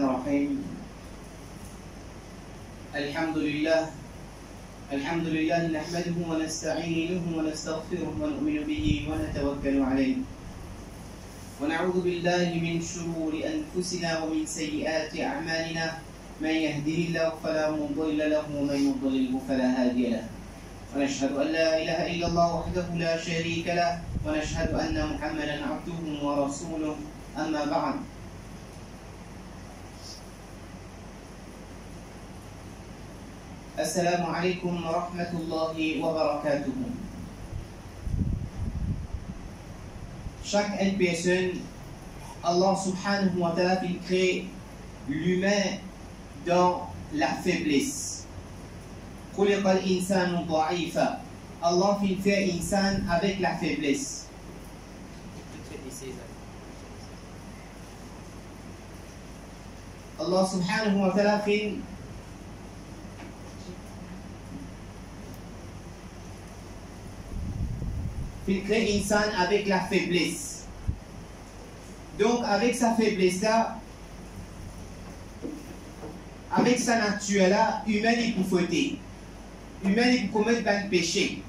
الرحمن الرحيم. الحمد لله نحمده ونستعينه ونستغفره ونؤمن به ونتوكل عليه ونعوذ بالله من شرور أنفسنا ومن سيئات أعمالنا. من يهده الله فلا مضل له ومن يضلله فلا هادي له. ونشهد أن لا إله إلا الله وحده لا شريك له ونشهد أن محمدا عبده ورسوله. أما بعد. Assalamu alaikum wa rahmatullahi wa barakatuh. Chaque personne, Allah subhanahu wa ta'ala crée l'humain dans la faiblesse. خلق الإنسان ضعيفا. Allah fait l'insan avec la faiblesse. Allah subhanahu wa ta'ala fait crée l'insan avec la faiblesse. Donc avec sa faiblesse-là, avec sa nature-là, humain il peut fauter. Humain il peut commettre un péché.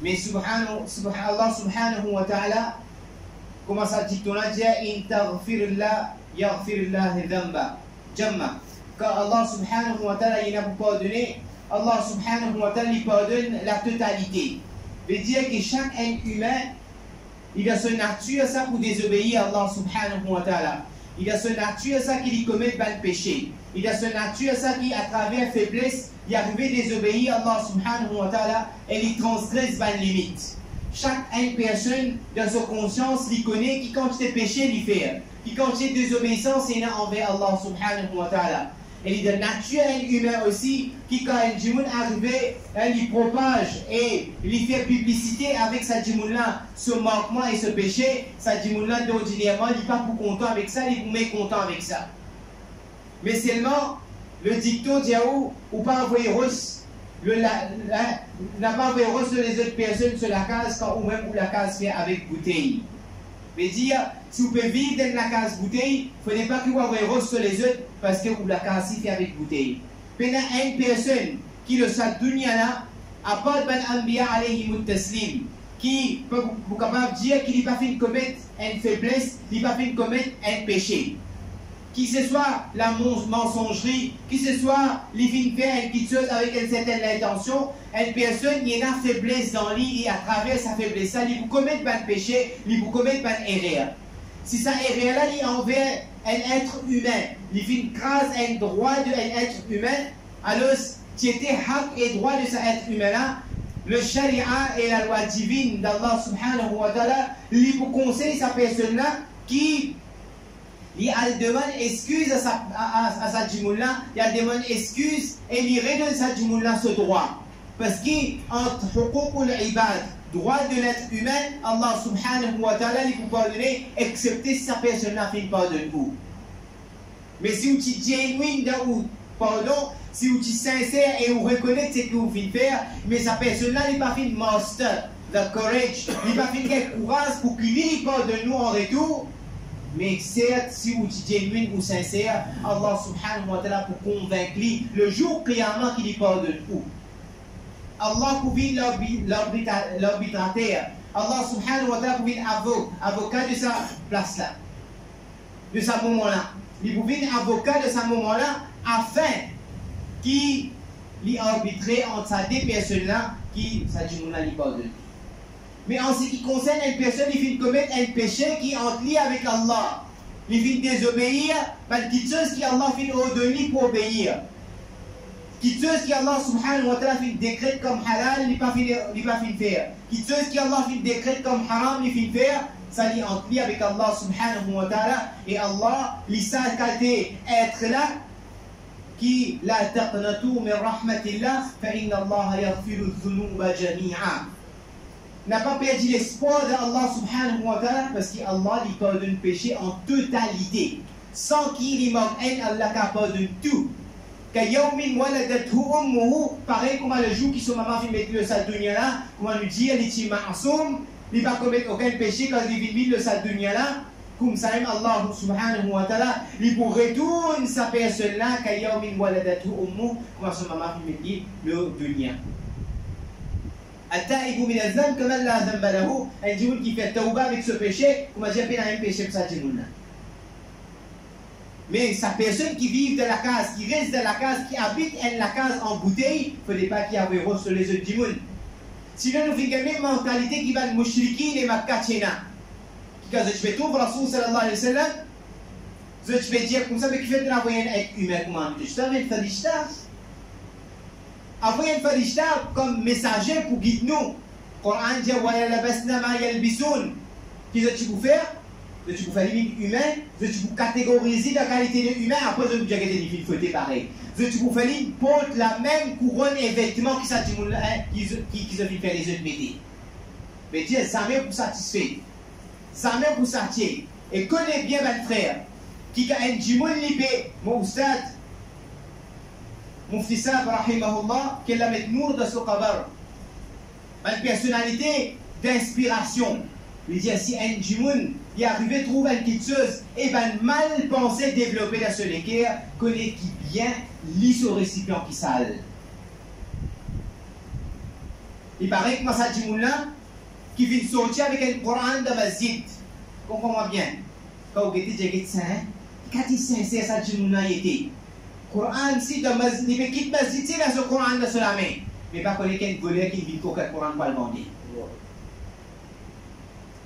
Mais Allah subhanahu wa ta'ala, comment ça dit, on a dit in taghfirullah yaghfirullah dhanba jamma. Quand Allah subhanahu wa ta'ala il a pardonné, Allah subhanahu wa ta'ala il pardonne la totalité. Veut dire que chaque être humain, il a son nature ça pour désobéir à Allah subhanahu wa ta'ala. Il a son nature ça qui lui commet le péché. Il a son nature ça qui, à travers faiblesse, il arrive à désobéir à Allah subhanahu wa ta'ala et il transgresse les limites. Chaque personne dans sa conscience, il connaît qui quand il péché, il fait. Qui quand il désobéissance, il est envers Allah subhanahu wa ta'ala. Et il est de nature humain aussi, qui quand un djimoun arrive, il propage et il fait publicité avec sa djimoun-là, ce manquement et ce péché, sa djimoun-là d'ordinairement, il n'est pas pour content avec ça, il est pour mécontent avec ça. Mais seulement, le dicton dit ou pas envoyer n'a pas envoyé sur les autres personnes sur la case quand ou même où la case fait avec bouteille. Mais dire, si vous pouvez vivre dans la case bouteille, il ne faut pas que vous envoyez sur les autres parce que vous la case fait avec bouteille. Pendant une personne qui le sa dunya là, à part ben anbiya alayhi taslim, qui peut vous capable de dire qu'il n'a pas fait de commettre une faiblesse, il n'a pas fait de commettre un péché. Qui ce soit la mensongerie, qui ce soit les films faire une chose avec une certaine intention, une personne, il y a une faiblesse dans lui et à travers sa faiblesse, il vous commet pas de péché, il vous commet pas d'erreur. Si ça erreur là, il est envers un être humain, il fait une grâce à un droit d'un être humain, alors tu étais haq et droit de cet être humain là, le sharia et la loi divine d'Allah subhanahu wa ta'ala, il vous conseille sa personne là qui il demande excuse à sa djimoun-là, il demande excuse et il redonne sa djimoun-là ce droit. Parce qu'entre huquq al-ibad, droit de l'être humain, Allah subhanahu wa ta'ala il vous pardonne, excepté si sa personne-là fait pardonne vous. Mais si vous êtes genuine dans vous pardon, si vous êtes sincère et vous reconnaissez ce que vous faites faire, mais sa personne-là n'est pas fait master, the courage, il n'a pas fait quel courage pour qu'il pardonne nous en retour. Mais certes, si vous êtes genuine ou sincère, Allah subhanahu wa ta'ala pour convaincre le jour qiyamah qu'il y pardonne tout. Allah pour vivre l'arbitrateur. Allah subhanahu wa ta'ala pour vivre avocat de sa place là. De ce moment-là. Il pour vivre avocat de ce moment-là afin qu'il y arbitrer entre ces deux personnes-là qui, ça dit, lui pardonne. Mais en ce qui concerne une personne, il fait commettre un péché qui est en lien avec Allah. Il fait désobéir, parce qu'il chose qui Allah fait ordonner pour obéir. Qu'il chose qui Allah subhanahu wa ta'ala fait décret comme halal, il n'est pas fait faire. Qu'il chose qui Allah fait décret comme haram, il fait faire. Ça est en lien avec Allah subhanahu wa ta'ala. Et Allah, il sait qualité être là, qui la taqnatu min rahmatillah, fa inna Allah yaghfiru dhunuba jami'a. N'a pas perdu l'espoir d'Allah subhanahu wa ta'ala parce qu'Allah lui pardonne le péché en totalité. Sans qu'il y manque un, Allah pardonne tout. Pareil comme le jour qui sont maman fait mettre le sadunia là, comment nous dire, il est ma'asoum, il ne va pas commettre aucun péché quand il vit le sadunia là, comme ça même Allah subhanahu wa ta'ala, il pour retourner sa personne-là, qu'ayawmin waladatu ummu, comme son maman me dit, le dunya. At-ta'ibu min al-dhanb kama la dhanba lahu, un djimoun qui fait tauba avec ce péché, comme j'ai appelé un péché pour ça djimoun-là. Mais sa personne qui vit dans la case, qui reste dans la case, qui habite dans la case en bouteille, il ne faudrait pas qu'il y ait un sur les autres djimoun. Sinon, nous avons la même mentalité qui va de mouchrikin et makkachena. Quand je vais trouver Rasoul sallallahu alayhi wa sallam, je vais dire comme ça, mais qui fait de l'envoyer un être humain comme un je savais le farishta. Envoyer un farishta comme messager pour guider nous. Coran dit wa yalbasna ma yalbisun. Qu'est-ce que tu peux faire? Tu peux faire limite humain, tu peux catégoriser la qualité de humain, après tu peux dire que tu es fauté pareil. Tu peux faire porte la même couronne et vêtements qui se fait faire les autres métiers. Mais Dieu, ça même pour satisfaire. Ça même pour satisfaire. Et connais bien votre frère, qui a un djimoun libé, mon oustad, mon fils, rahimahullah, qui l'a mis nour de ce kabar. Une personnalité d'inspiration. Il dit si un djimoun est arrivé à trouver une petite chose, et ben mal pensé développer dans ce l'équerre, connaît qui bien lit ce récipient qui sale. Il paraît que moi, ça djimoun-là, qui vient sortir avec un Coran de masjid. Comprends-moi bien. Quand vous dites que c'est saint, quand il c'est ça djimoun-là était. Coran, si de masjid, il quitte masjid, c'est là ce Coran de cela main. Mais pas connaître qu'un voleur qui vit pour que le Coran pas le demander.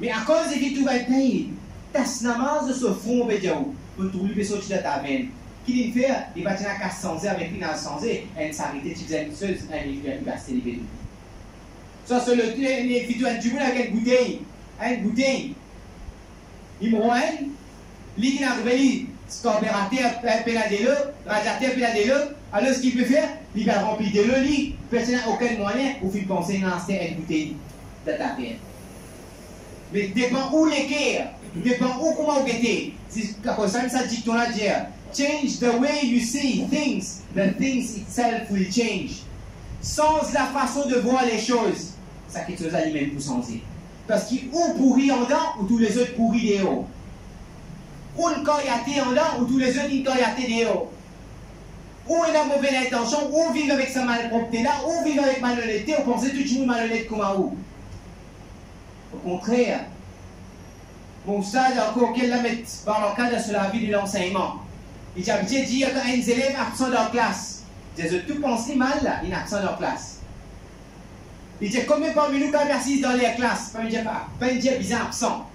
Mais à cause de tout va payer, tas namaz de ce fond bédiaou, pour trouver les sorties de ta veine. Qu'il fait, il va tenir à 400 avec une à 100 et une s'arrêter, tu faisais une seule, il va passer les bédous. Ça, c'est le vidéo du monde avec une bouteille. Une bouteille. Il me rend, il a révélé, température, pénadé-le, radiateur, pénadé-le. Alors, ce qu'il peut faire, il va remplir de l'eau, il n'a aucun moyen pour faire penser à une bouteille de ta veine. Mais dépend où l'équerre, dépend où comment vous êtes. C'est comme ça dit ton là dire. Change the way you see things, the things itself will change. Sans la façon de voir les choses, ça quelque chose à lui-même pour changer. Parce qu'il ou pourri en dedans, ou tous les autres pourris dehors. Ou une coyaté en dedans, ou tous les autres une coyaté dehors. Ou il a mauvaise intention, ou vivre avec sa malpropreté là, ou vivre avec malhonnêteté, ou penser tout le monde malhonnête comme un ou. Au contraire, mon stade encore qu'elle la met dans le cadre de la vie de l'enseignement. Il a dit qu'il y a un élève absent de la classe. Il a tout pensé mal là, il est absent de la classe. Il dit combien parmi nous qui persistent dans les classes? Pas un dia bizarre absent.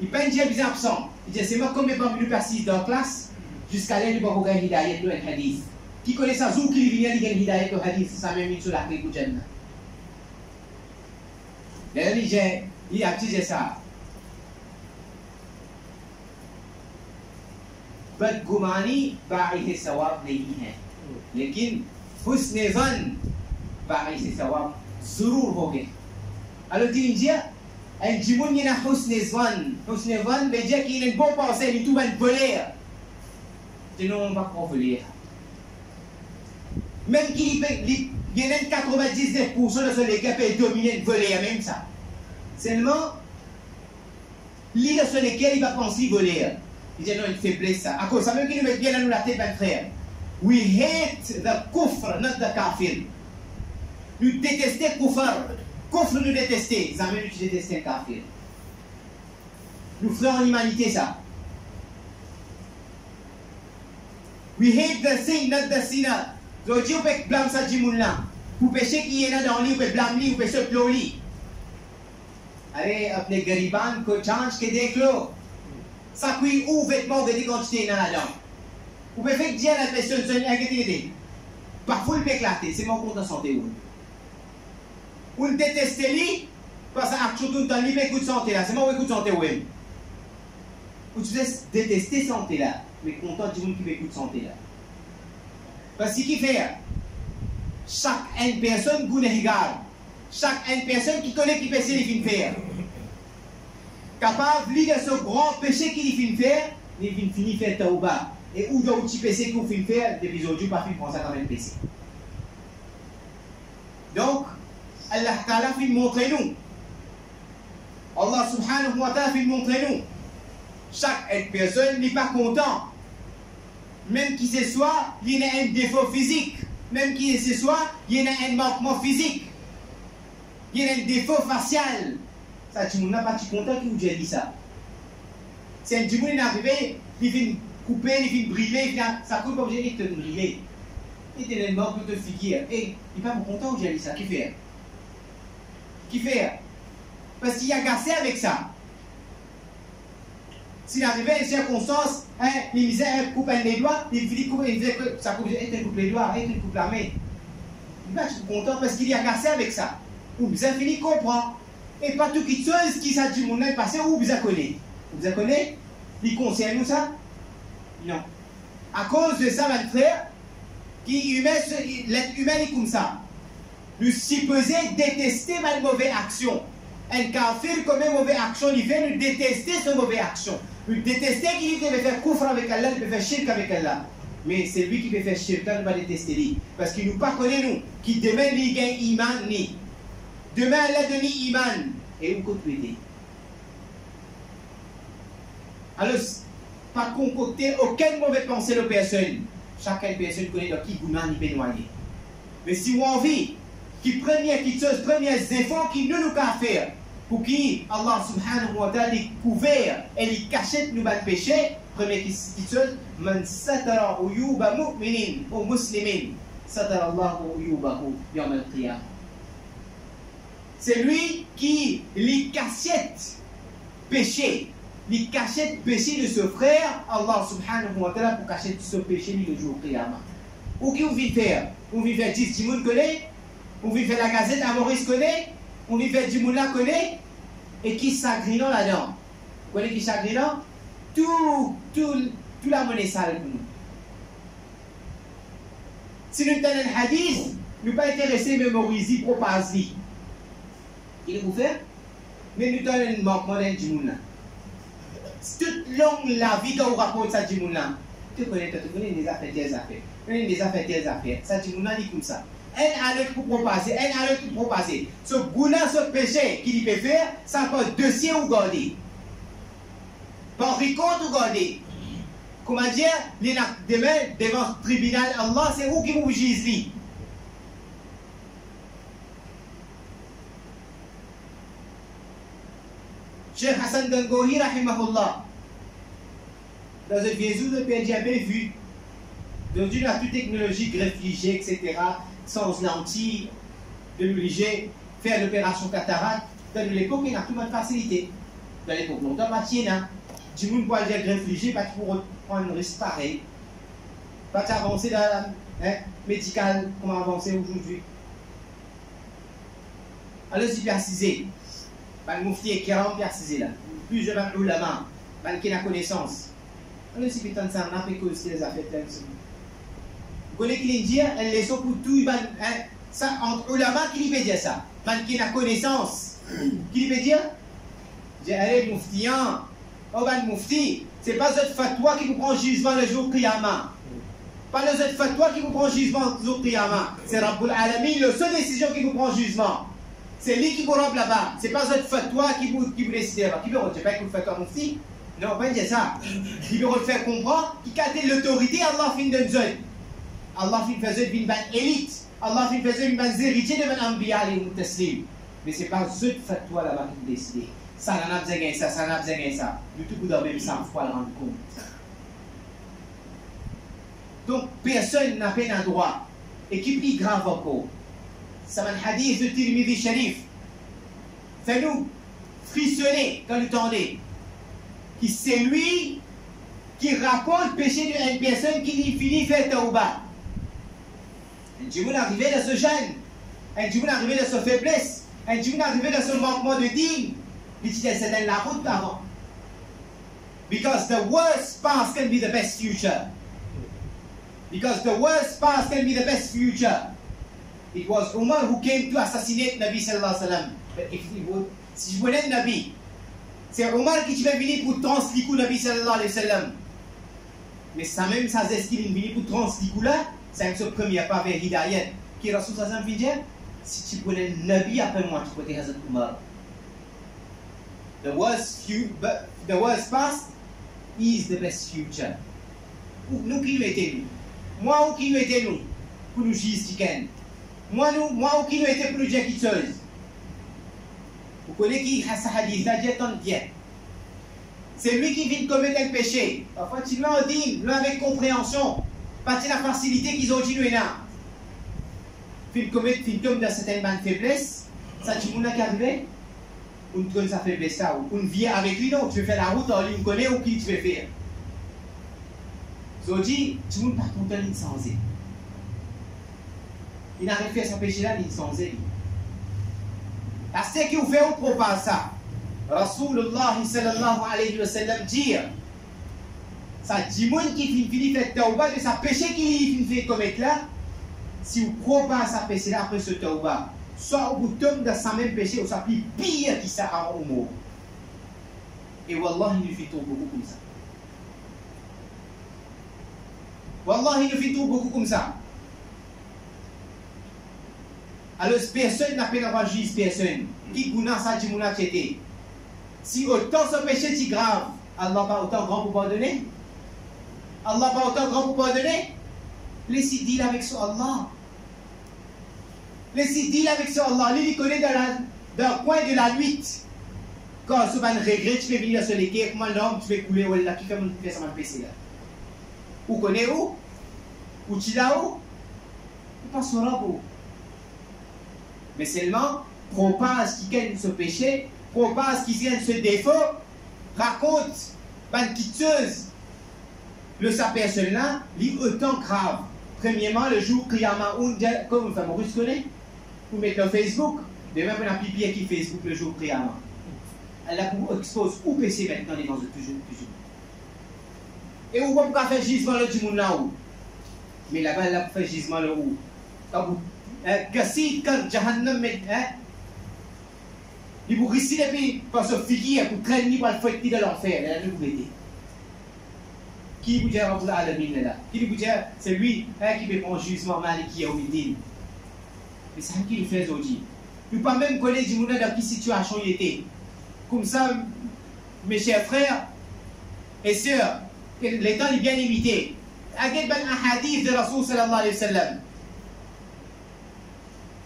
Il pas un dia bizarre absent. Il dit c'est moi combien parmi nous persistent dans la classe jusqu'à l'aide du Barouga Hidayat de un hadith. Qui connaît ça? Zou qui vient de gagner Hidayat de hadith, ça même mis sur la clé pour Jannah. D'ailleurs, il a dit ça. बदगुमानी बाइस सवाब नहीं है, लेकिन हुस्न ज़न बाइस सवाब ज़रूर होगे. Alors dit India, un djimoun y a husn Zann veut dire qu'il a une bonne pensée, il tout va voler. Sinon on va pas voler. Même qu'il y a 99% de ceux qui peuvent dominer voler, même ça. Seulement, l'île sur lesquels il va penser voler. Il dit non, une faiblesse ça. À cause ça, même qu'il nous met bien dans la tête, mon frère. We hate the kufr, not the kafir. Nous détestons kufr. Kufr nous détester. Ça même nous détestons kafir. Nous faisons en humanité ça. We hate the sin, not the sinner. Donc Dieu peut blâmer ça du monde là. Pour pécher qui est là dans lui, vous pouvez blâmer lui, vous pouvez se pleurer. Allez, अपने गरीबान को जांच के देख लो. Ça cuit où vêtements de quantité dans la dent. Vous pouvez faire dire à la personne, parfois il peut éclater, c'est mon compte de santé. Vous détestez lui, parce que tout le temps, il peut de santé là, c'est mon coup de santé. Vous détestez santé là, mais content du monde qui peut de santé là. Parce que ce qu'il fait, chaque personne gounégar, chaque personne qui connaît qui peut se faire. Capable de ce grand péché qu'il finit faire, il finit faire taouba. Et où d'autres petits péchés qu'il finit faire, depuis aujourd'hui, pas finir penser comme un péché. Donc, Allah Ta'ala finit montrer nous. Allah Subhanahu wa Ta'ala finit montrer nous. chaque personne n'est pas content. Même qui ce soit, il y a un défaut physique. Même qui ce soit, il y a un manquement physique. Il y a un défaut facial. Ça, tu n'as pas content qui vous dit ça. Si un petit est arrivé, il vient couper, il vient briller, ça coûte pas obligé de te briller. Il est mort pour te figuer. Et il n'est pas content que j'ai dit ça. Qui fait? Qui fait? Parce qu'il a gassé avec ça. S'il arrivait à une circonstance, hein, les misères coupent les doigts, il finit couper, il disait que ça coupe les doigts, il coupe la main. Il va être content parce qu'il a gassé avec ça. Ou bien fini comprend. Et pas tout qui chose qui s'est dit mon œil passé ou bien connaît. Vous connaissez? Il concerne nous ça? Non. À cause de ça, mon frère, l'être humain est comme ça. Nous supposons détester ma mauvaise action. Un kafir comme une mauvaise action, il fait nous détester cette mauvaise action. Nous détester qu'il peut faire kufr avec Allah, il peut faire shirk avec Allah. Mais c'est lui qui peut faire shirk, il va détester lui. Parce qu'il ne nous pas connaît nous, qui demain il gagne iman ni. Demain Allah donne iman. Et où compte aider? Alors, pas concocter aucune mauvaise pensée de personne. Chacune personne connaît dans qui gouna ni peut noyer. Mais si on a envie, qui première chose, premier effort qui nous a faire, pour qui Allah subhanahu wa ta'ala est couvert et il cachette nous le péché, première chose, man satara uyuba mu'minin ou muslimin, satara Allah uyubahu yawm al-qiyamah. C'est lui qui les cachette péché. Il cachette péché de ce frère, Allah subhanahu wa ta'ala, pour cacher ce péché le jour Qiyamah. Ou qui vous vit faire? Vous vivez faire 10 Timoun connaît? Vous vivez faire la gazette à Maurice connaît? Vous vivez faire Dimouna connaît? Et qui s'agrinant là-dedans? Vous connaissez qui s'agrinant? Tout la monnaie sale pour nous. Si nous tenons un hadith, nous ne pas intéressés à mémoriser, propager. Il vous fait? Mais nous tenons un manquement d'un Dimouna. Toute longue la vie qu'on rapporte ça du monde là. Tu connais des affaires, des affaires. Des affaires, des affaires. Ça du monde là dit comme ça. Un à l'autre pour propager, un à l'autre pour propager. Ce gouna, ce péché qu'il peut faire, ça peut dossier ou garder. Par récolte ou garder. Comment dire, demain, devant le tribunal, Allah, c'est où qui vous juge. Cheikh Hassan Gangohi, rahimahullah, dans un vieux de PNJB vu, dans une toute technologie greffe-ligée, etc., sans lentilles, de l'obliger faire l'opération cataracte, dans l'époque, il y a toute bonne facilité. Dans l'époque, longtemps, pas de hein. Du monde pour aller greffe-ligée, pas pour prendre un risque pareil. Pas d'avancer dans la médicale, comment avancer aujourd'hui. Alors, c'est précisé. Le mufti est 40 précisé là. Plusieurs ulama, qui a connaissance. Alors, si putain de ça, on a fait que les affaires telles que ça. Vous connaissez qui dit, elle les pour tout, ça, entre ulama, qui peut dire ça? Qui a connaissance. Qui peut dire? J'ai allé mufti, oh ben mufti, c'est pas votre fatwa qui vous prend jugement le jour Qiyamah. Pas le autre fatwa qui vous prend jugement le jour Qiyamah. C'est Rabbul Alamin, la seule décision qui vous prend jugement. C'est lui qui vous robe là-bas. C'est pas votre fatwa qui vous décide. Qui veut pas que vous faites un mufti? Non, pas dire ça. Qui veut faire comprendre qui a l'autorité, Allah fin de zone. Allah fin faisait une bonne élite. Allah fin faisait une bonne héritier de mon anbiya et mon taslim. Mais c'est pas votre fatwa là-bas qui vous décide. Ça n'en a besoin ça, ça n'en a besoin ça. Du tout, vous devez ça, il faut le rendre compte. Donc, personne n'a pas un droit. Et qui plus grave encore. C'est un hadith de Tirmidhi Sharif. Fais-nous frissonner quand nous tendez. Qui c'est lui qui rapporte le péché d'une personne qui finit faire tauba. Un djimoun arrivé dans ce gêne. Un djimoun arrivé dans sa faiblesse. Un djimoun arrivé dans ce manquement de digne. Il dit c'est la route avant. Because the worst past can be the best future. Because the worst past can be the best future. It was Umar who came to assassinate Nabi sallallahu alayhi wa sallam. But si je voulais Nabi, c'est Umar qui va venir pour transliquer Nabi sallallahu alayhi wa sallam. Mais ça même, ça c'est ce qu'il est venu pour transliquer là, c'est ce premier pas vers Hidayat. Qui est Rasul sallallahu alayhi wa sallam, si tu voulais Nabi après moi, tu peux être Hazrat Umar. The worst past is the best future. Nous qui nous étions nous? Moi ou qui nous étions nous? Pour nous justifier. Moi ou qui nous étions pour nous dire quelque chose? Vous connaissez qui ce hadith là, dit tant bien. C'est lui qui vient de commettre un péché. Parfois, tu l'as dit, avec compréhension. Pas de la facilité qu'ils ont dit nous et là. Il commet une tombe dans certaines faiblesses. Ça, tu m'as arrivé? Ou tu connais sa faiblesse là? Ou tu viens avec lui, non? Tu veux faire la route, on connaît ou qui tu veux faire? Ils ont dit, tu m'as pas content de sans elle. Il n'a rien fait son péché là, il sans elle. Parce que vous faites, vous propose ça. Rasulullah sallallahu alayhi wa sallam dit, ça dit moun qui finit fait tauba de sa péché qu'il fait commettre là, si vous proposez sa péché là après ce tauba, soit vous tombez dans sa même péché ou ça plus pire qui ça avant au mot. Et wallah il nous fait tout beaucoup comme ça. Wallah il nous fait tout beaucoup comme ça. Alors personne n'a pas d'avoir juge personne. Qui gouna ça dit mouna tchété. Si autant ce péché est grave, Allah pas autant grand pour pardonner? Allah pas autant grand pour pardonner? Laissez dire avec son Allah. Laissez dire avec son Allah. Lui, il connaît dans le coin de la nuit. Quand ce man regret, tu peux venir sur les quais, comment l'homme, tu peux couler, ou là, tu fais ça mal péché là. Ou connaît où? Ou tu l'as où? Ou pas sur où? Mais seulement, propage qui gagne ce péché, propage qui gagne ce défaut, raconte, une quitteuse, le sa personne-là, lit autant grave. Premièrement, le jour Qiyamah, comme une femme russe connaît, vous mettez sur Facebook, de même on a pipi qui Facebook le jour Qiyamah. Elle a pour expose où péché maintenant les gens de toujours. Et où on peut faire gisement le du monde là-haut? Mais là-bas, elle a fait gisement le où? Gassi, quand Jahannam met, il vous risque de puis parce que figure pour traîner pour le fouetter de l'enfer, elle a nous aider. Qui vous dit Rabbul Alamin là? Qui vous dit c'est lui qui peut prendre jugement mal qui est au milieu? Mais c'est ça qui nous fait aujourd'hui. Nous pas même connaître du monde dans quelle situation il était. Comme ça, mes chers frères et sœurs, les temps est bien limité. Agad ban ahadith de Rasul sallallahu alayhi wa sallam.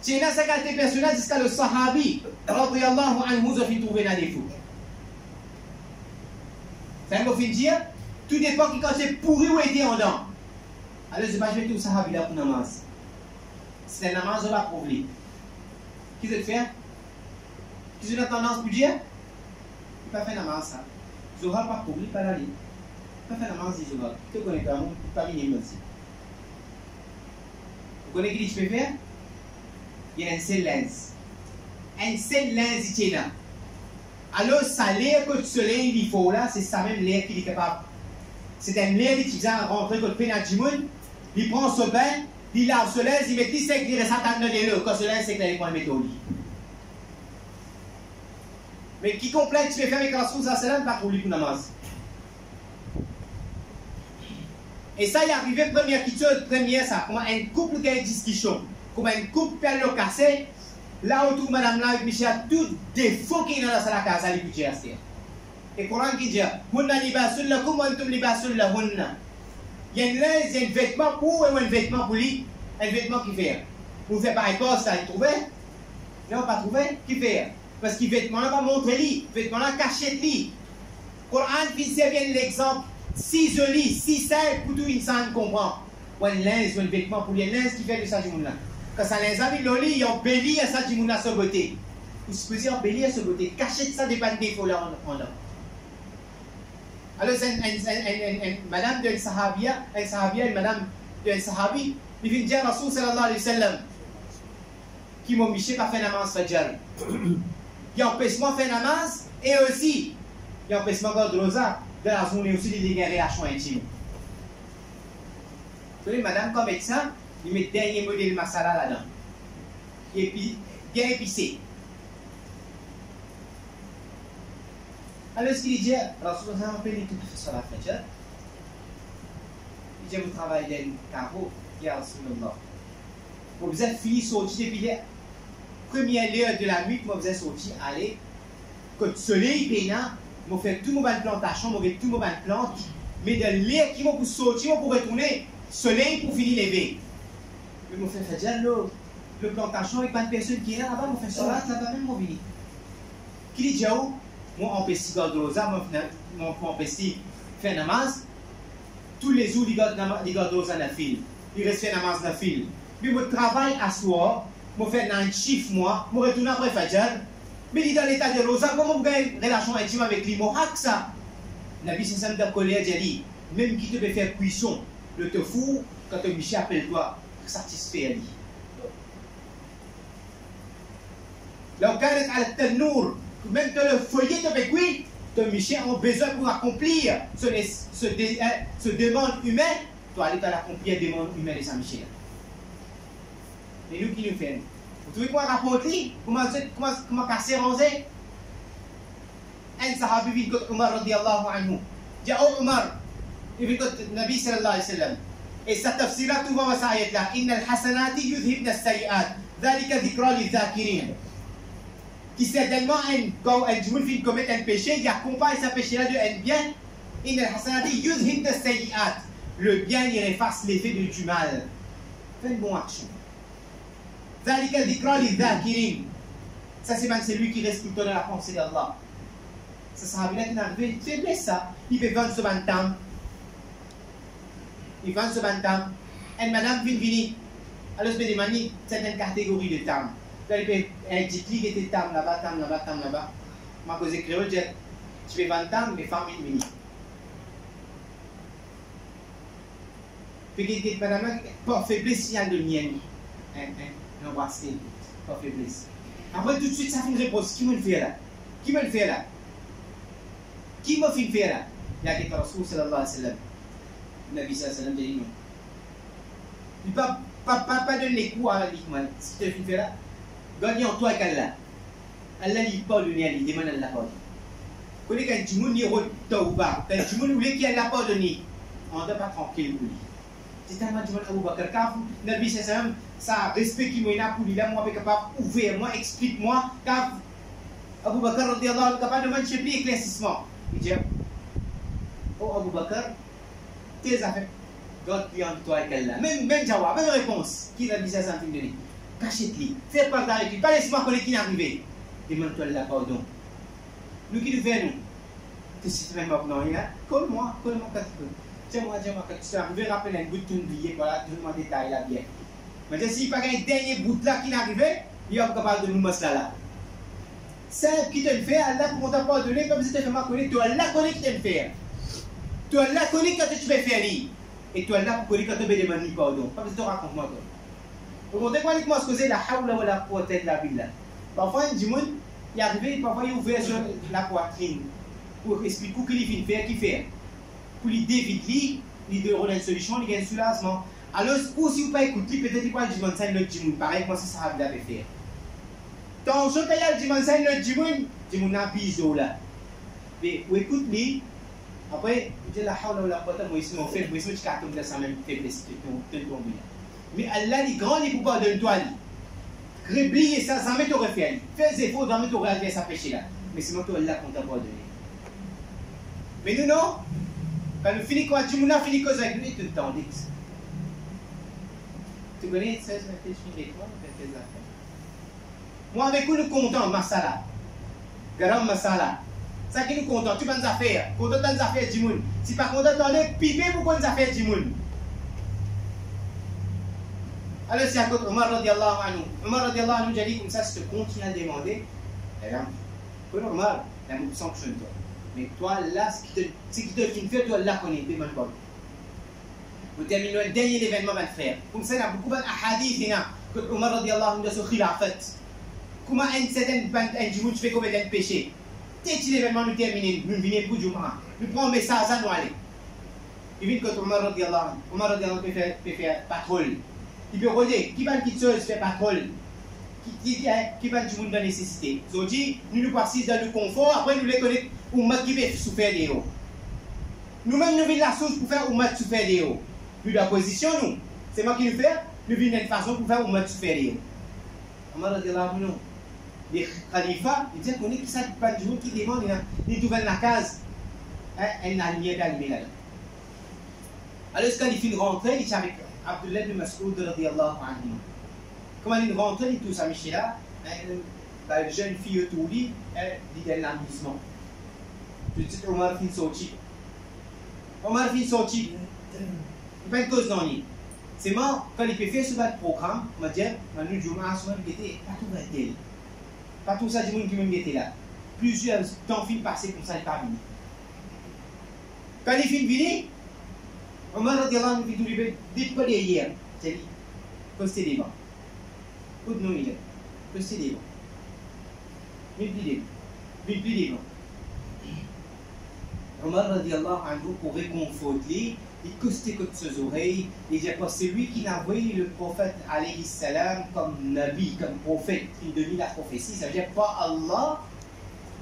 C'est là ça qualité personnelle jusqu'à le sahabi radiyallahu anhu a fait trouver un défaut. C'est un mot fin dire, tout dépend qui quand c'est pourri ou été en dents. Alors je vais pas mettre au sahabi là pour namaz. C'est un namaz on va prouver. Qui veut le faire? Qui a tendance pour dire? Il ne peut pas faire namaz ça. Zohar pas prouver, pas la ligne. Il ne peut pas faire namaz dit Zohar. Tu connais pas mon pas minimum aussi. Vous connaissez qui tu peux faire? Il y a un seul lens. Un seul lens ici là. Alors, ça l'air que le soleil il faut là, c'est ça même l'air qu'il est capable. C'est un l'air qui vient rentrer quand il fait un il prend son bain, il lave ce lens, il met 10 secs, il reste à table de l'eau. Quand ce lens, c'est qu'il allait prendre le métaux. Mais qui complète, tu peux faire avec Rasoul sallam, pas pour lui pour namaz. Et ça, il est arrivé première question, première ça, comment un couple qui a une discussion. Comme un couple perd le cassé, là autour madame là avec Michel, tout défaut qu'il y a dans la casa, il peut rester. Et le Coran qui dit, Hunna libasul lakum wa antum libasul lahunna. Il y a une lèse, il y a un vêtement pour et un vêtement pour lui, un vêtement qui fait. Vous faites pareil quoi, ça, il trouvé? Non, pas trouvé, qui fait? Parce que le vêtement là va montrer lui, le vêtement là caché lui. Le Coran qui sert bien l'exemple, si joli, si simple pour tout insan comprend. Ou un linge, ou un vêtement pour lui, un linge qui fait de ça du monde là. Quand ça les amis loli, ils ont béli à ça du monde à sa beauté. Vous supposez en béli à sa beauté, cachez ça des bandes défauts là en là. Alors c'est madame de Sahabia, une madame de Sahabi, il vient dire à Rasoul sallallahu alayhi wa sallam, qui m'ont miché pas faire namaz fajr. Il empêche moi faire namaz et aussi il empêche moi de rosa de la journée aussi de dégager à choix intime. Vous voyez madame comme médecin, il met dernier modèle masala là-dedans. Et puis, bien épicé. Alors, ce qu'il dit, Rasulullah a appelé tout à fait sur la fajr. Il dit, vous travaillez dans le carreau, il y a Rasulullah. Vous êtes fini sorti depuis la première heure de la nuit, vous êtes sorti, allez, quand le soleil pénat, je fais tout mon plantation, je fais tout mon plante, mais de l'air qui m'a pour sortir, pour retourner, soleil pour finir lever. Mais je fais déjà le plantation avec pas de personne qui est là-bas, je fais ça là-bas même, je viens. Qui dit Diao, moi empêche garder rosa, moi empêche faire namaz. Tous les jours, il garde rosa dans fil. Il reste faire namaz dans fil. Puis je travaille à soir, je fais un chiffre moi, je retourne après Fajr. Mais il est dans l'état de rosa, comment je gagne une relation intime avec lui? Moi, hack ça. Nabi Sissam de colère, j'ai dit, même qui te peut faire cuisson, le te fou, quand un Michel appelle-toi, satisfait lui. لو كانت على التنور même que le foyer te fait cuire, ton Michel a besoin pour accomplir ce demande humaine, toi aller accomplir la demande humaine de Saint-Michel. Et nous qui nous faisons? Vous trouvez quoi raconter? Comment casser rosé? Un sahabi vit contre Omar radiallahu anhu. Dit Omar, il vit contre Nabi sallallahu alayhi wa sallam. Et sa tafsira tout va sa ayat là. Inna al-hasanati yudhibna as-sayi'at. Dhalika dhikra lidh-dhakirin. Qui certainement, quand un djimoun commet un péché, il accompagne ce péché-là de un bien. Inna al-hasanati yudhibna as-sayi'at. Le bien, il efface l'effet du mal. Fais une bonne action. Dhalika dhikra lidh-dhakirin. Ça, c'est lui qui reste tout le temps dans la pensée d'Allah. Ça sera bien qu'il fait ça. Il fait vendre ce bantam. Il vend ce bantam. Et madame vient venir. Alors, je me demande certaines catégories de tam. Il peut un petit clic était tam là-bas, tam là-bas, tam là-bas. Ma cause créole, je fais vendre tam, mes femmes viennent venir. Puis, madame, pas faiblesse, il y a de mien. Non, pas faiblesse. Après, tout de suite, ça fait une réponse. Qui me le fait là? Qui me le fait là? Qui m'a fait faire là? Il y a quelqu'un Rasoul sallallahu alayhi wa sallam. Le Nabi sallallahu alayhi wa sallam dit non. Il ne peut pas donner coups à l'Ikman. Si tu as fait faire là, gagne en toi avec Allah. Allah ne pas donner à lui, demande à Allah pardon. Quand il y a un djimoun qui est tauba, quand un djimoun qui a pardonné, on ne doit pas tranquille pour lui. C'est tellement djimoun Abu Bakr. Car le Nabi sallallahu alayhi wa sallam, ça respect qui m'a pour lui, là, moi, je suis capable d'ouvrir, moi, explique-moi. Car Abu Bakr, radiallahu anhu, capable de demander chez lui éclaircissement. Il dit, oh Abu Bakr, tes affaires, garde-lui en toi avec Allah. Même jawab, même réponse. Qui l'a dit ça sans film de lui? Cachette-lui, fais part avec lui, pas laisse-moi connaître qui n'est arrivé. Demande-toi Allah pardon. Nous qui nous faisons, tu sais même pas, non, colle-moi quand tu peux. Tiens-moi quand tu es arrivé, rappelle un bout de ton billet, voilà, tout le détail là bien. Mais s'il n'y a pas un dernier bout là qui n'est arrivé, il est capable de nous mettre là. C'est qui te le fait, Allah pour t'a pardonné, comme si tu te fais mal connaître, tu Allah connaît qui te le fait. Tu Allah connaît quand tu vas faire lui. Et tu Allah connaît quand tu vas demander pardon. Pas besoin de raconter moi. Vous comprenez quoi, moi, ce que c'est la hawla wa la quwwata illa billah. Parfois, un djimoun, il est arrivé, parfois, il est ouvert sur la poitrine. Pour expliquer qu'il fait, qu'il fait. Pour lui dévider, il donne une solution, il gagne un soulagement. Alors, ou si vous ne pas écouter, peut-être qu'il va le djimoun, ça est le djimoun. Pareil, moi, c'est ça que vous faire. Tant que tu as le djimoun, ça est le djimoun, djimoun a biseau là. Mais, ou écoute-lui, après, je dis la hawla wa la quwwata, moi, ici, mon frère, moi, ici, je cartonne de ça même faiblesse, mais Allah dit grand, il ne peut pas donner toi. Réblier ça, ça met au refaire. Fais des efforts, ça met au refaire sa péché là. Mais c'est moi qui Allah qu'on t'a pas donné. Mais nous, non. Quand nous finissons quoi, tu m'as fini cause avec lui, tout le temps. Tu connais 16, 28, je finis quoi, moi, avec vous, nous comptons, masala. Garam masala. Ça qui nous comptons, tu vas nous affaires. Content dans les affaires du monde. Si pas content, tu as piqué pour les affaires du monde. Alors, c'est à cause Omar radiallahu anhu. Omar radiallahu anhu, j'ai dit comme ça, si tu continues à demander, c'est normal, la moue sanctionne toi. Mais toi, là, ce qui te fait, toi, là, connais, tu ne pas. Nous terminons le dernier événement, mon frère. Comme ça, il y a beaucoup de hadiths, que Omar radiallahu anhu a sur khilafat. Comment un certain djimoun fait commettre un péché? Dès que l'événement nous termine, nous venons pour Juma. Nous prenons un message à nous aller. Il vient quand Omar radiallahu anhu. Omar radiallahu anhu peut faire patrouille. Il peut regarder, qui va quitter seul faire patrouille? Qui va du monde de nécessité? Ils ont dit, nous passons dans le confort, après nous les connaissons, ou mal qui peut souffrir des hauts. Nous-mêmes, nous venons la source pour faire ou mal souffrir des hauts. Nous, la position, nous, c'est moi qui nous fais, nous venons d'une façon pour faire ou mal souffrir des hauts. Omar radiallahu anhu, les khalifas, ils disaient qu'on est qui ça, pas du monde qui demande, ils trouvent la case, elle n'a rien d'allumé là-dedans. Alors, quand il finit de rentrer, il est avec Abdullah ibn Mas'ud radiyallahu anhu. Comment il rentre, il tout ça, Michela, la jeune fille autour de lui, elle dit de l'amusement. Je dis, Omar fin sorti. Omar fin sorti. Il n'y a pas de cause dans lui. C'est moi, quand il peut faire ce programme, on va dire, nous, Juma, souvent, il était pas tout vrai. Pas tout ça, du monde qui même était là. Plusieurs temps fin passé comme ça, il n'est pas venu. Quand il fin venu, Omar radiyallahu anhu, il dit, dites pas les hier. C'est dit, postez les bancs. Tout non, il est. Postez les bancs. Multipliez les bancs. Omar radiyallahu anhu, pour réconforter, il costait que ses oreilles, il dit quoi, c'est lui qui n'a envoyé le prophète alayhi salam comme nabi, comme prophète, qui devient la prophétie. Ça veut dire pas Allah,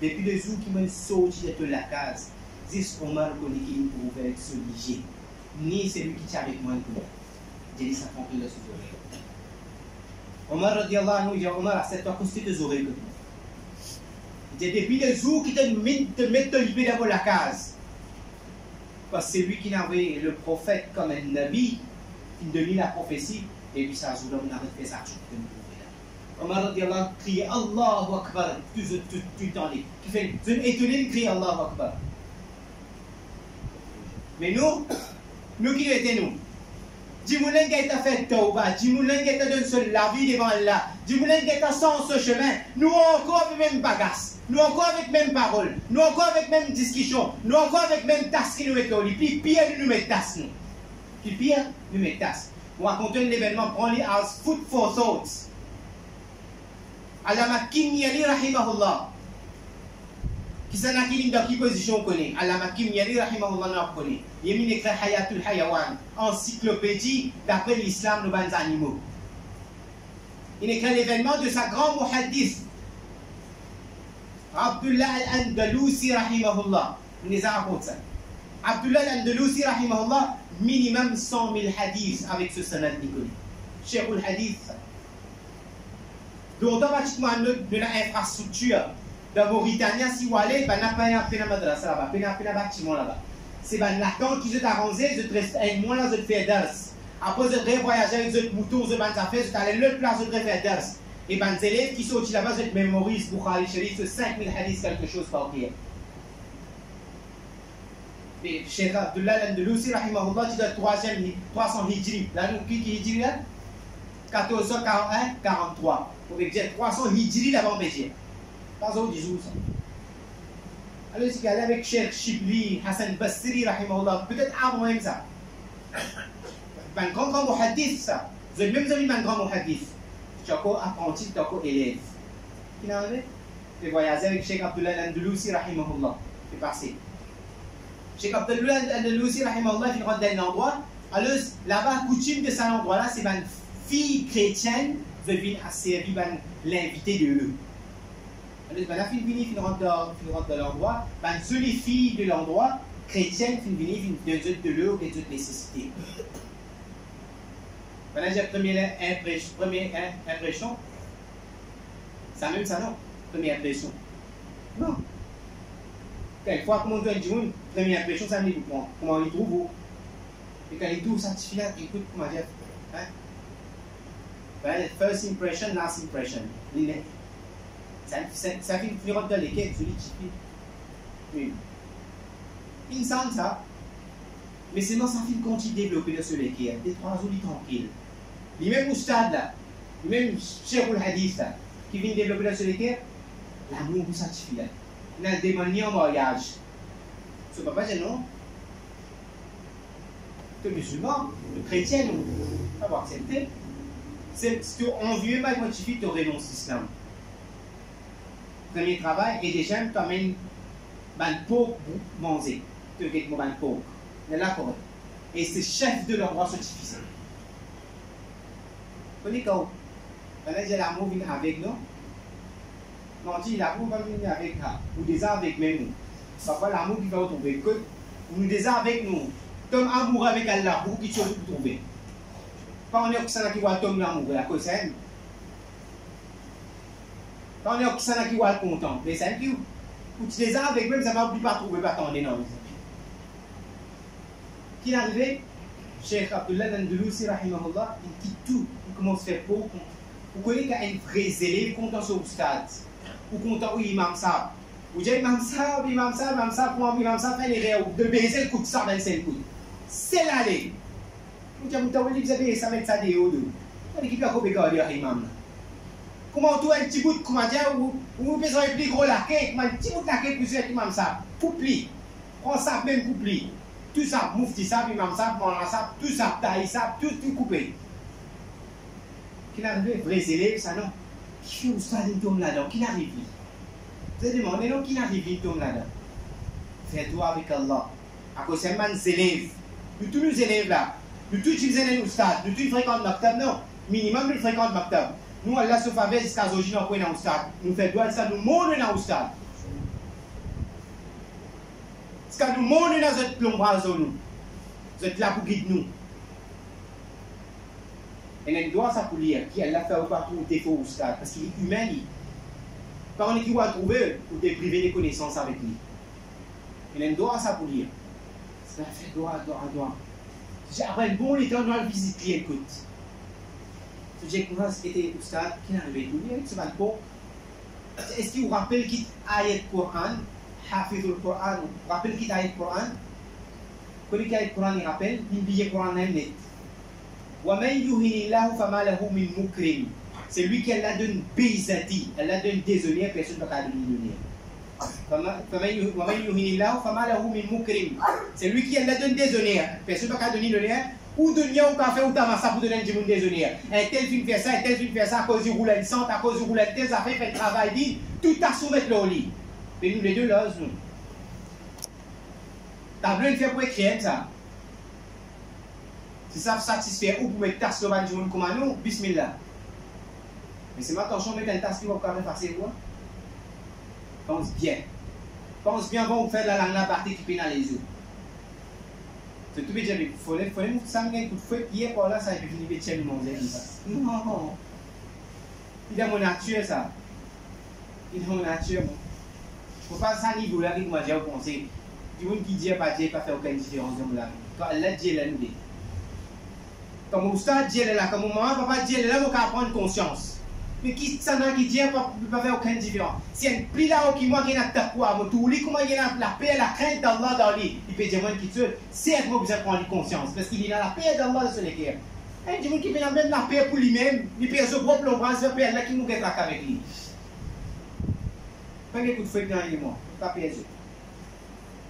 depuis le jour qui m'a sorti de la case, dis Omar connaît qu'il pouvait être soligé. Ni c'est lui qui tient avec moi le coup. J'ai dit ça prend plus de ses oreilles. Omar radiyallahu anhu, il dit Omar, c'est toi costé tes oreilles que moi. Il dit depuis le jour qui te met te libérer d'abord la case. Parce que c'est lui qui a envoyé le prophète comme un nabi, qui devient la prophétie, et puis ça, on a fait ça. Omar radiyallahu anhu criait Allahu Akbar, tout le temps. Qui fait étonné de crier Allahu Akbar. Mais nous qui étions nous, Djimoulen qui a fait Tauba, Djimoulen qui a donné la vie devant Allah, Djimoulen qui a sans ce chemin, nous encore avec même bagasse, nous encore avec même parole, nous encore avec même discussion, nous encore avec même tasse qui nous mettent au lit, puis pire nous met tasse nous. Puis pire nous met tasse. On raconte un événement, prends-les as food for thoughts. Allama Kimyali rahimahullah. Qui s'en a qui dans quelle position on connaît. Allama Kimyali rahimahullah on connaît. Il y a écrit Hayatul Hayawan, encyclopédie d'après l'islam de bons animaux. Il écrit l'événement de sa grande muhaddith, Abdullah al-Andalusi rahimahullah. Il les a raconté ça. Abdullah al-Andalusi rahimahullah, minimum 100 000 hadiths avec ce sanad Nicolas. Cheikh al-Hadith. Donc, automatiquement, de l'infrastructure de Mauritanie, si vous allez, ben, n'a pas un madrasa là-bas, un bâtiment là-bas. C'est ben, l'attente qui est arrangé, je reste un mois là, je fais d'as. Après, je voyager avec les moutons, je vais faire, je vais aller l'autre place, je vais faire d'as. Et ben, les élèves qui sont là-bas, je mémorise Bukhari Sharif, 5000 hadiths, quelque chose par prière. Et Cheikh Abdullah al-Andalusi, rahimahullah, tu dois 300 hijri. Là, nous, qui hijri là 1441, 43. Pour dire 300 hijri d'avant Béziers. Pas au 10 jours ça. Alors, il y a avec Cheikh Shibli, Hassan Basri, rahimahullah, peut-être avant même ça. Un grand muhaddith, ça. Vous avez même amis un grand muhaddith. Tu as encore apprenti, tu as encore élève. Qui n'a rien? Tu voyagé avec Cheikh Abdullah al-Andalusi, rahimahullah. C'est passé. Cheikh Abdullah al-Andalusi, rahimahullah, il rentre dans un endroit. Alors, là-bas, coutume de cet endroit-là, c'est une fille chrétienne qui vient à servir l'invité de eux. Alors, la fille vient, il rentre dans l'endroit. Une seule fille de l'endroit, chrétienne, qui vient de l'eau et de toute nécessité. Voilà, j'ai première impression. Ça même ça, non? Première impression. Non. Quelquefois, comme on doit dire, première impression, ça me dit comment on y trouve. Et quand il trouve ça, tu finis, écoute, comment dire. Hein? Voilà, first impression, last impression. Ça fait une flirote dans lesquelles je dis, il me semble ça. Mais sinon, ça fait une continue développer dans ce lesquels. Des 3 jours, tranquille. Les mêmes oustades là, les mêmes Cheikh al-Hadith là, qui viennent développer dans ce lesquels, l'amour vous satisfait là. Il a demandé en mariage. Ce papa, c'est non. Le musulman, le chrétien, on va accepter. C'est ce qu'on veut pas motiver de renoncer à l'islam. Premier travail, et déjà, tu amènes un pot pour manger. Tu as un pot. Mais là, correct. Et c'est chef de l'endroit certifié. Vous connaissez quand l'amour vient avec nous. Non, si l'amour va venir avec nous, ou déjà avec même nous. Parfois, l'amour qui va retrouver que nous déjà avec nous. Tom amour avec Allah, pour qui tu veux trouver. Pas on est que ça qui voit Tom l'amour, la cause c'est. Quand on est au Kisana qui va être content, mais c'est un peu, ou tu les as avec même, ça ne va plus pas trouver, pas attendre, non. Qui est arrivé? Cheikh Abdullah Nandeloussi, rahimahullah, il dit tout, il commence à faire beau. Vous connaissez qu'il y a un vrai zélé, content sur le stade, ou content où imam ça. Vous dites imam ça, pour imam ça, fait les rêves, de baiser le coup de ça, dans le coup. C'est l'aller. Vous dites, vous avez ça, mettre ça des hauts. Vous dites, qui peut dire imam? Comment tout un petit bout de comment dire, vous pouvez un plus gros laquais, un petit bout de laquais pour dire imam ça, coupli. Prends ça, même coupli. Tout ça, moufti ça, imam ça, mon ça, tout ça, taille ça, tout coupé. Qui n'arrive, vrais élèves, ça non. Qui fait où ça, il tombe là-dedans? Qui n'arrive? Vous avez demandé, non, qui n'arrive, il tombe là-dedans? Fais-toi avec Allah. À cause de ces élèves, nous tous les élèves là, nous tous utilisons les stades, nous tous fréquentons Maktab, non, minimum nous fréquentons Maktab. Nous, Allah se fait jusqu'à aujourd'hui, nous sommes dans le stade. Nous faisons droit ça, nous monons dans le stade. Parce que nous monons dans notre plombage, vous êtes là pour guider nous. Et nous doit ça pour lire, qui Allah fait partout où défaut au stade, parce qu'il est humain. Par contre, qui va trouver ou te priver des connaissances avec lui. Et nous doit ça pour lire. Ça fait droit. Après, bon, les temps, on doit visiter, écoute. J'ai commencé à être au stade, qui est arrivé tout bien, c'est pas bon. Est-ce qu'il vous rappelle qu'il y a ayat Coran, Hafizul Coran, vous rappelle qu'il y a ayat Coran? Quand il y a ayat Coran, il rappelle, il y a Coran net. C'est lui qui Allah donne Bézati, Allah donne déshonneur, personne ne peut pas donner c'est lui qui Allah donne déshonneur, personne ne peut pas donner l'honneur. Ou de ou café ou tamassa pour donner un déshonneur. Un tel film fait ça, un tel film fait ça, à cause du roulant de sang, à cause du roulant de tel, ça fait le travail dit, tout à soumettre le lit. Mais nous les deux là, nous. T'as besoin de faire pour écrire ça. Si ça satisfait ou pour mettre tasse devant du monde comme nous, bismillah. Mais c'est ma attention de mettre une tasse qui va quand même passer quoi? Pense bien. Pense bien avant de faire la langue la partie qui peine dans les yeux. C'est tout bien, il faut nous s'amener pour faire hier par là, ça va finir de tirer mon zèle. Non. Il a mon nature ça. Il a mon nature. Il ne faut pas ça niveau là, moi j'ai pensé. Du monde qui dit pas Dieu, pas faire aucune différence dans la vie. Quand Allah dit, elle nous dit. Comme au stade, Dieu est là, comme au moment, papa Dieu est là, on va prendre conscience. Mais qui ça n'a qui dit, ne peut pas faire aucune différence. Si un pli là, qui moi, qui n'a pas quoi, tout lui, comment il a la paix, la crainte d'Allah dans lui, il peut dire, qui tue, c'est un peu besoin de prendre conscience, parce qu'il a la paix d'Allah dans son cœur. Un monde qui fait même la paix pour lui-même, il peut se propre l'ombrage, la paix là qui nous guette avec lui. Pas de coup de feu dans les mois, pas paix.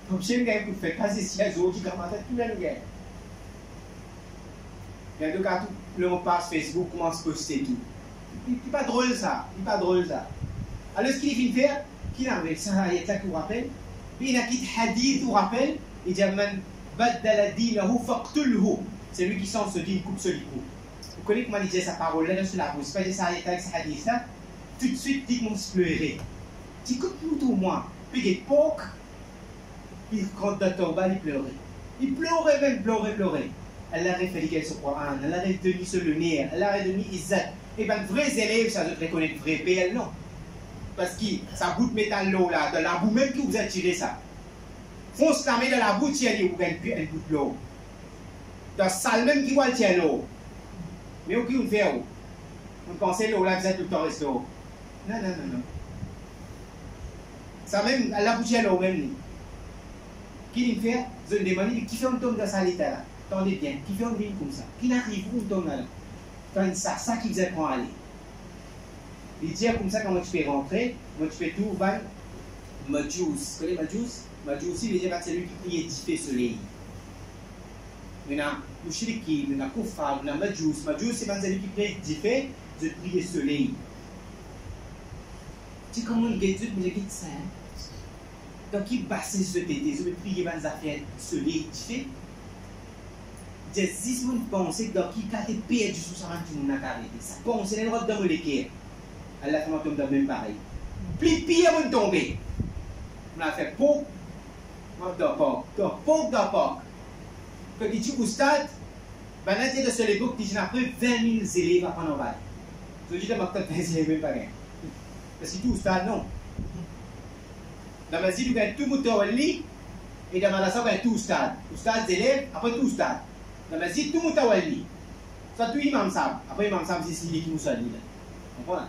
Comme si un gars coup de feu, pas si un jour qui commence à tout le monde. Il y a deux cas, tout le monde passe Facebook, commence à poster tout. Il n'est pas drôle ça. Alors ce qu'il vient faire, qu'il a avec ça, il y a ça qui vous rappelle. Puis il a quitté hadith vous rappelle. Il dit man baddala dinahu faqtulhu. C'est lui qui sent ce din coupe ce coup. Vous connaissez comment il dit sa parole là sur la bouche. Pas dire ça avec ce hadith là. Tout de suite dites-moi se pleurer. Dis écoute-nous tout moi. Puis il poque. Il compte de tomba, il pleurait. Il pleurait même pleurait. Elle a référé sur le Coran, elle a retenu sur le nez, elle a retenu Izzat. Et bien, vrais élèves, ça doit reconnaître vrai PL, non. Parce que ça goûte métal l'eau là, de la boue même que vous avez tiré ça. Fonce la main dans la boue, tiens, vous avez un bout de l'eau. Dans la salle même qui va tirer l'eau. Mais au qui vous fait où? Vous pensez l'eau là, vous êtes tout le temps resté l'eau. Non. Ça même, elle a bouché l'eau même. Qui lui fait? Je me demande, qui fait un tombe dans sa l'état là? Attendez bien, qui fait un ville comme ça? Qui n'arrive où tombe là? Quand ça qui vous apprend à aller. Il dit comme ça, quand tu peux rentrer, moi tu peux tout, va, Majous. Vous connaissez Majous? Majous aussi, il dit c'est lui qui prie édifier le soleil. Il y a Mouchriki, il y a Koufar, il y a Majous. Majous, c'est celui qui prie édifier, je prie le soleil. Tu sais comment il dit, mais il dit ça. Donc il passe ce tété, je vais prier dans les affaires soleil édifié. Des 10 personnes pensent que dans qui a été perdu sous sa main, tout le monde a arrêté. Ça pense, c'est les droits de me l'équerre. Allah fait tomber dans même pareil. Plus pire, on tombe. On a fait poke, poke. Quand il dit au stade, ben là, c'est de seule époque, il y a après 20 000 élèves à prendre en balle. Je dis que je 20 000 élèves, même pas rien. Parce que tout stade, non. Dans la masjid, il y a tout mutawalli, et dans la madrasa, il y a tout stade. Tout stade d'élèves, après tout stade. Dans la masjid, tout mutawalli. Ça, tout imam sab. Après, imam sab, c'est celui qui nous salue. Vous comprenez?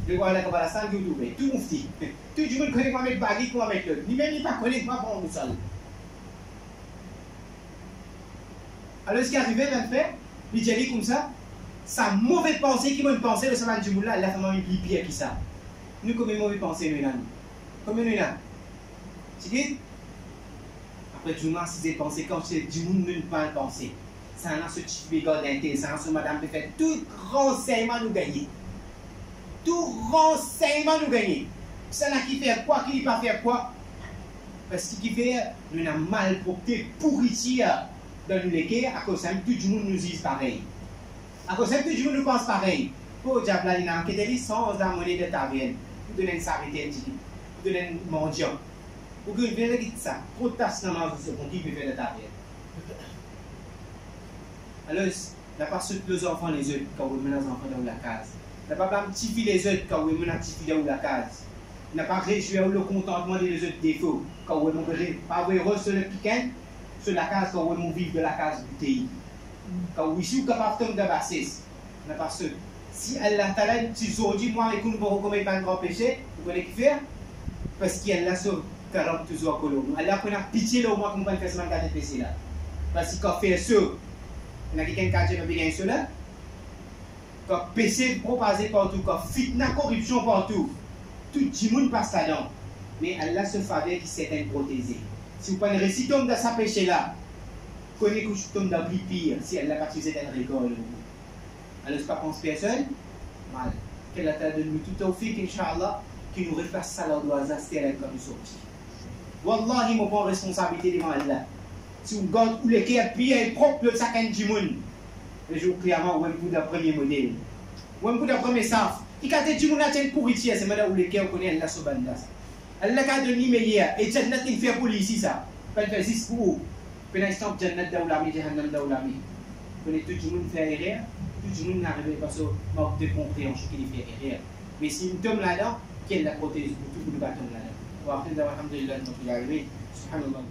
Je vois la Kabbalistan qui est ouverte. Tout mufti. Tout le monde connaît comment mettre bagui, comment mettre l'autre. Lui-même, il ne connaît pas comment nous salue. Alors, ce qui est arrivé, il fait, il dit comme ça, sa mauvaise pensée qui m'a une pensée de ce man du moula, elle a fait même plus pire que ça. Nous, comme une mauvaise pensée, nous, comme nous, tu dis, après, du moins, si c'est pensé, quand c'est du monde, nous ne pas penser. Ça a ce petit bégard d'intéressant, ce madame de fait tout renseignement nous gagner. Tout renseignement nous gagner. Ça n'a qui fait quoi, qui n'a pas fait quoi. Parce qu'il fait, nous avons mal propté pourriture dans nous les à cause de tout le monde nous dit pareil. À cause de tout le monde nous pense pareil. Pour diable, il y a une licence de la monnaie de Tavienne. Pour donner une savité, pour donner un mendiant. Pour que vous veuillez ça. Protestement, vous savez qui peut faire de Tavienne. Alors, il n'y a pas ceux les enfants les autres quand vous menez les enfants dans la case. Il n'y a pas un petit fil les autres quand vous menez un petit fil dans la case. Il n'y a pas réjouir le contentement des autres défauts quand vous menez pas heureux sur le piquant, sur la case quand vous vivez de la case du pays. Quand vous êtes capable de bassesse, il n'y a pas ceux. Si Allah Ta'ala, si vous dit, moi, écoute, vous ne commettez pas un grand péché, vous connaissez qui faire? Parce qu'il y a là sur 40 toujours à Colombo. Allah a pitié là au moins qu'on ne peut pas faire ce péché là. Parce qu'il a fait ça. Il y a quelqu'un qui a bien cela. Quand péché propagé partout, quand fitna corruption partout, tout le monde passe là-dedans. Mais Allah se faveur qui s'est protégé. Si vous prenez le récit dans sa péché là, connaissez que vous tombez dans le pire si Allah n'a pas utilisé un rigole. Alors, c'est pas pense personne. Mal. Qu'elle a donné tout au fait, Inch'Allah, qui nous refasse ça là au hasard, c'était là quand nous sortis. Wallahi, mon bon responsabilité devant Allah. Si vous regardez où les cœurs pire propre de chacun du monde, je vous clairement, vous avez le premier modèle. Vous avez le premier saf. Il y a des gens qui ont une pourriture, c'est maintenant où les cœurs connaissent Allah subhanahu. Allah a donné meilleur. Et Jannat, il fait pour lui ici ça. Pas de faire 6 pour vous. Pour l'instant, Jannat daoulami, Jahannam daoulami. Vous connaissez tout le monde fait erreur. Tout le monde n'arrive pas à manque de compréhension qu'il fait erreur. Mais si nous sommes là-dedans, quelle la protège pour tout le bâton là-dedans. Wa alhamdulillah, nous sommes arrivés. Subhanallah.